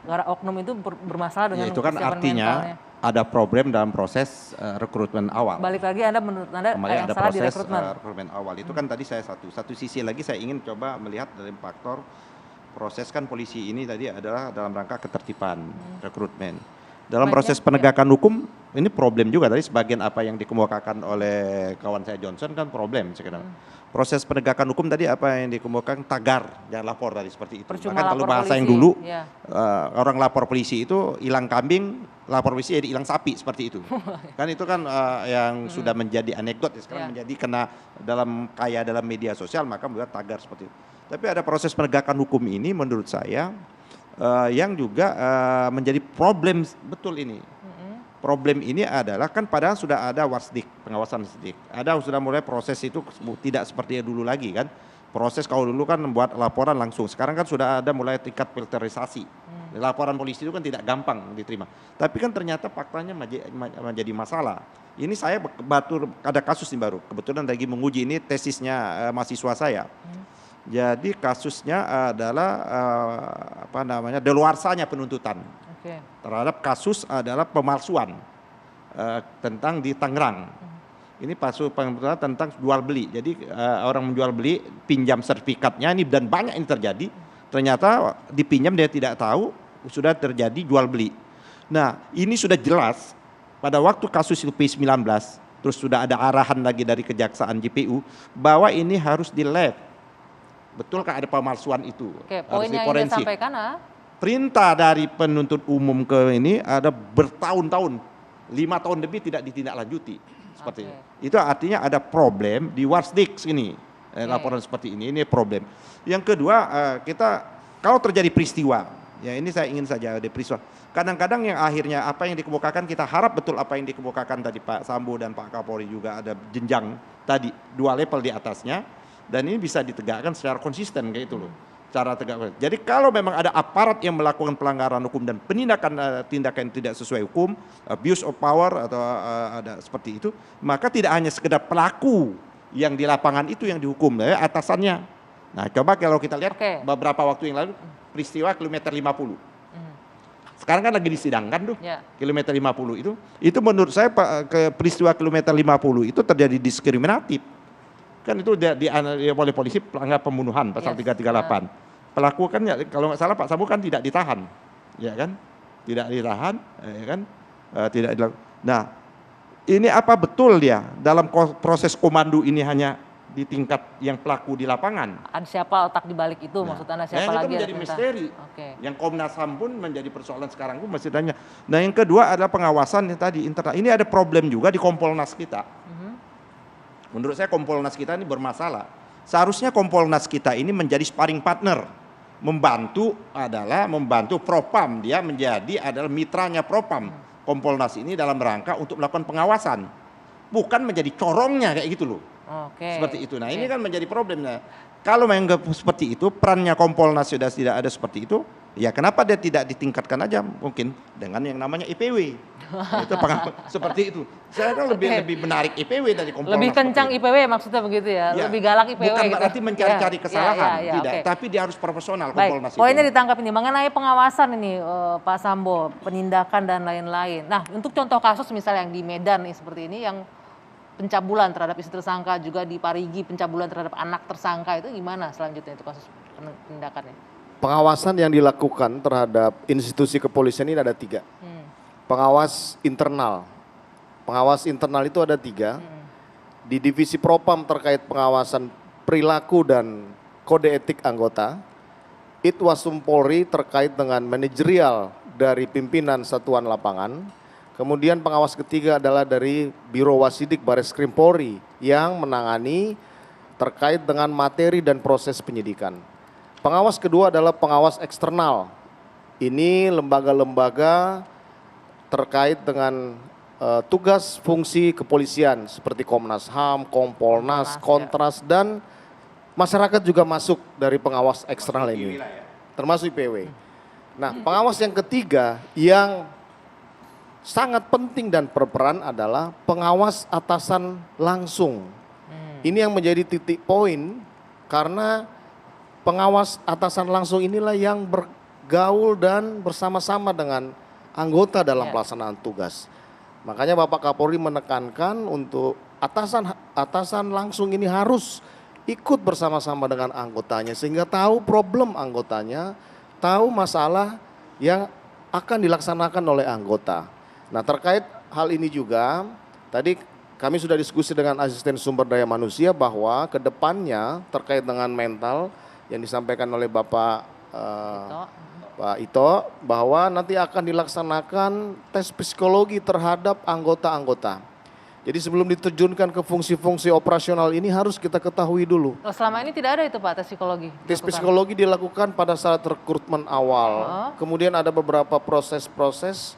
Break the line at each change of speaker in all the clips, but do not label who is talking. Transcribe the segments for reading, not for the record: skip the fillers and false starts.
gara oknum itu bermasalah dengan
Ya, itu kan
kesiapan
artinya
mentalnya.
ada problem dalam proses rekrutmen awal.
Balik lagi menurut Anda
Kembali
yang
ada
salah di
proses
rekrutmen.
rekrutmen awal. Itu kan tadi saya satu sisi lagi saya ingin coba melihat dari faktor proses kan polisi ini tadi adalah dalam rangka ketertiban rekrutmen. Dalam proses penegakan hukum ini problem juga tadi sebagian apa yang dikemukakan oleh kawan saya Johnson kan problem sekarang. Proses penegakan hukum tadi apa yang dikemukakan tagar jangan lapor tadi seperti itu.
Percuma
Bahkan kalau
lapor
bahasa yang
polisi,
dulu
ya.
orang lapor polisi itu hilang kambing, lapor polisi jadi hilang sapi seperti itu. Kan itu kan yang sudah menjadi anekdot ya, sekarang menjadi kena dalam media sosial maka membuat tagar seperti itu. Tapi ada proses penegakan hukum ini menurut saya yang juga menjadi problem betul ini. Problem ini adalah kan padahal sudah ada warsdik, pengawasan warsdik. Sudah mulai proses itu tidak seperti dulu lagi kan. Proses kalau dulu kan membuat laporan langsung. Sekarang kan sudah ada mulai tingkat filterisasi. Laporan polisi itu kan tidak gampang diterima. Tapi kan ternyata faktanya menjadi masalah. Ini saya ada kasus nih baru. Kebetulan lagi menguji ini tesisnya mahasiswa saya. Jadi kasusnya adalah daluarsanya penuntutan terhadap kasus adalah pemalsuan tentang di Tangerang. Ini kasus penuntutan tentang jual beli. Jadi orang menjual beli pinjam sertifikatnya ini dan banyak ini terjadi. Ternyata dipinjam dia tidak tahu sudah terjadi jual beli. Nah ini sudah jelas pada waktu kasus P19 terus sudah ada arahan lagi dari Kejaksaan JPU bahwa ini harus di lab. Betulkah ada pemalsuan itu?
Oke, poinnya yang disampaikan
perintah dari penuntut umum ke ini ada bertahun-tahun, 5 tahun lebih tidak ditindaklanjuti seperti itu. Itu artinya ada problem di warsdik ini laporan seperti ini problem. Yang kedua kita kalau terjadi peristiwa, ya ini saya ingin saja ada peristiwa. Kadang-kadang yang akhirnya apa yang dikemukakan kita harap betul apa yang dikemukakan tadi Pak Sambo dan Pak Kapolri juga ada jenjang tadi 2 level di atasnya dan ini bisa ditegakkan secara konsisten kayak itu loh. Cara tegak. Jadi kalau memang ada aparat yang melakukan pelanggaran hukum dan tindakan tidak sesuai hukum, abuse of power atau ada seperti itu, maka tidak hanya sekedar pelaku yang di lapangan itu yang dihukum, atasannya. Nah, coba kalau kita lihat beberapa waktu yang lalu peristiwa kilometer 50. Sekarang kan lagi disidangkan tuh, kilometer 50 itu menurut saya peristiwa kilometer 50 itu terjadi diskriminatif. Kan itu oleh polisi pelanggar pembunuhan pasal 338. Pelaku kan ya, kalau nggak salah Pak Sambo kan tidak ditahan, ya kan? Tidak ditahan, ya kan? Tidak dilakukan. Nah, ini apa betul dia dalam proses komando ini hanya di tingkat yang pelaku di lapangan?
Ada siapa otak di balik itu? Maksud Anda siapa lagi?
Itu menjadi misteri. Yang Komnas HAM pun menjadi persoalan sekarang pun masih tanya. Nah, yang kedua adalah pengawasan yang tadi internal. Ini ada problem juga di Kompolnas kita. Menurut saya Kompolnas kita ini bermasalah. Seharusnya Kompolnas kita ini menjadi sparring partner. Membantu Propam, dia adalah mitranya Propam. Kompolnas ini dalam rangka untuk melakukan pengawasan. Bukan menjadi corongnya kayak gitu loh. Seperti itu. Nah, ini kan menjadi problemnya. Kalau memang seperti itu, perannya Kompolnas sudah tidak ada seperti itu, ya kenapa dia tidak ditingkatkan aja mungkin dengan yang namanya IPW. Itu seperti itu. Saya kan lebih menarik IPW dari Kompolnas.
Lebih kencang IPW maksudnya begitu ya, lebih galak IPW.
Bukan berarti mencari-cari kesalahan, tidak. Tapi dia harus profesional Kompolnas itu.
Poinnya ditangkap ini mengenai pengawasan ini Pak Sambo, penindakan dan lain-lain. Nah, untuk contoh kasus misalnya yang di Medan nih seperti ini yang pencabulan terhadap istri tersangka, juga di Parigi pencabulan terhadap anak tersangka, itu gimana selanjutnya itu kasus penindakannya?
Pengawasan yang dilakukan terhadap institusi kepolisian ini ada 3. Pengawas internal. Pengawas internal itu ada 3. Di divisi Propam terkait pengawasan perilaku dan kode etik anggota. Itwasum Polri terkait dengan manajerial dari pimpinan satuan lapangan. Kemudian pengawas ketiga adalah dari Biro Wasidik Bareskrim Polri yang menangani terkait dengan materi dan proses penyidikan. Pengawas kedua adalah pengawas eksternal. Ini lembaga-lembaga terkait dengan tugas fungsi kepolisian seperti Komnas HAM, Kompolnas, Kontras, dan masyarakat juga masuk dari pengawas eksternal ini, termasuk IPW. Nah, pengawas yang ketiga yang sangat penting dan berperan adalah pengawas atasan langsung. Ini yang menjadi titik poin karena pengawas atasan langsung inilah yang gaul dan bersama-sama dengan anggota dalam
Ya.
pelaksanaan tugas. Makanya Bapak Kapolri menekankan untuk atasan langsung ini harus ikut bersama-sama dengan anggotanya sehingga tahu problem anggotanya, tahu masalah yang akan dilaksanakan oleh anggota. Nah, terkait hal ini juga tadi kami sudah diskusi dengan asisten sumber daya manusia bahwa ke depannya terkait dengan mental yang disampaikan oleh Bapak
Gitu.
Pak Ito, bahwa nanti akan dilaksanakan tes psikologi terhadap anggota-anggota. Jadi sebelum diterjunkan ke fungsi-fungsi operasional ini harus kita ketahui dulu.
Oh, selama ini tidak ada itu Pak tes psikologi?
Tes
dilakukan?
psikologi dilakukan pada saat rekrutmen awal.
Oh.
Kemudian ada beberapa proses-proses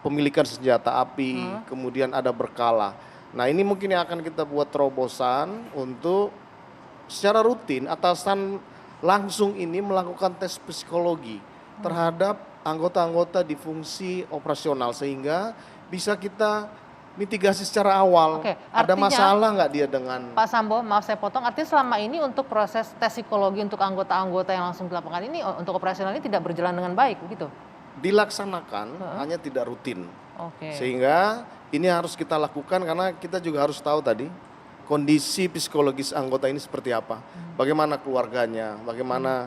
pemilikan senjata api, kemudian ada berkala. Nah, ini mungkin yang akan kita buat terobosan untuk secara rutin atasan langsung ini melakukan tes psikologi terhadap anggota-anggota di fungsi operasional sehingga bisa kita mitigasi secara awal.
Oke,
Ada
artinya-
masalah nggak dia dengan
Pak Sambo, maaf saya potong, artinya selama ini untuk proses tes psikologi untuk anggota-anggota yang langsung di lapangan ini, untuk operasional ini tidak berjalan dengan baik, begitu?
dilaksanakan hanya tidak rutin.
Oke.
Sehingga ini harus kita lakukan karena kita juga harus tahu tadi kondisi psikologis anggota ini seperti apa. Bagaimana keluarganya, bagaimana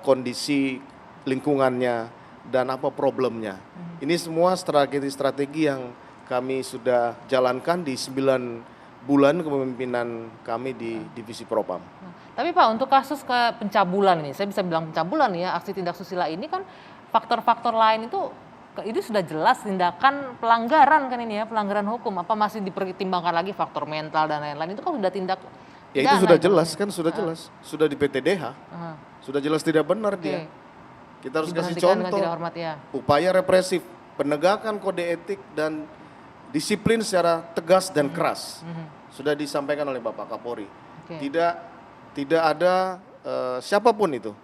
kondisi lingkungannya dan apa problemnya. Ini semua strategi-strategi yang kami sudah jalankan di 9 bulan kepemimpinan kami di Divisi Propam.
Tapi Pak, untuk kasus pencabulan ini, saya bisa bilang pencabulan ya, aksi tindak susila ini kan faktor-faktor lain itu sudah jelas tindakan pelanggaran kan ini ya, pelanggaran hukum. Apa masih dipertimbangkan lagi faktor mental dan lain-lain, itu kan sudah tindak
Ya itu
pidana
sudah
itu.
jelas kan, sudah jelas. Sudah di PTDH,
Aha,
sudah jelas tidak benar
oke.
dia. Kita harus kasih
Diberhentikan dengan
contoh.
tidak hormat ya.
Upaya represif, penegakan kode etik dan disiplin secara tegas dan keras. Sudah disampaikan oleh Bapak Kapolri.
Oke.
Tidak ada siapapun itu,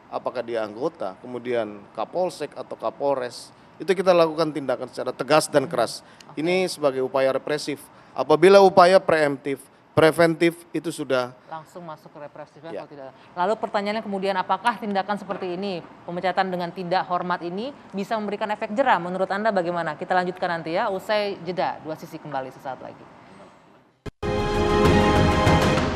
apakah dia anggota, kemudian Kapolsek atau Kapolres, itu kita lakukan tindakan secara tegas dan keras. Ini sebagai upaya represif. Apabila upaya preventif itu sudah
Langsung masuk ke represif ya,
Ya.
kalau tidak. Lalu pertanyaannya kemudian, apakah tindakan seperti ini, pemecatan dengan tidak hormat ini bisa memberikan efek jera? Menurut Anda bagaimana? Kita lanjutkan nanti ya, usai jeda. Dua Sisi kembali sesaat lagi.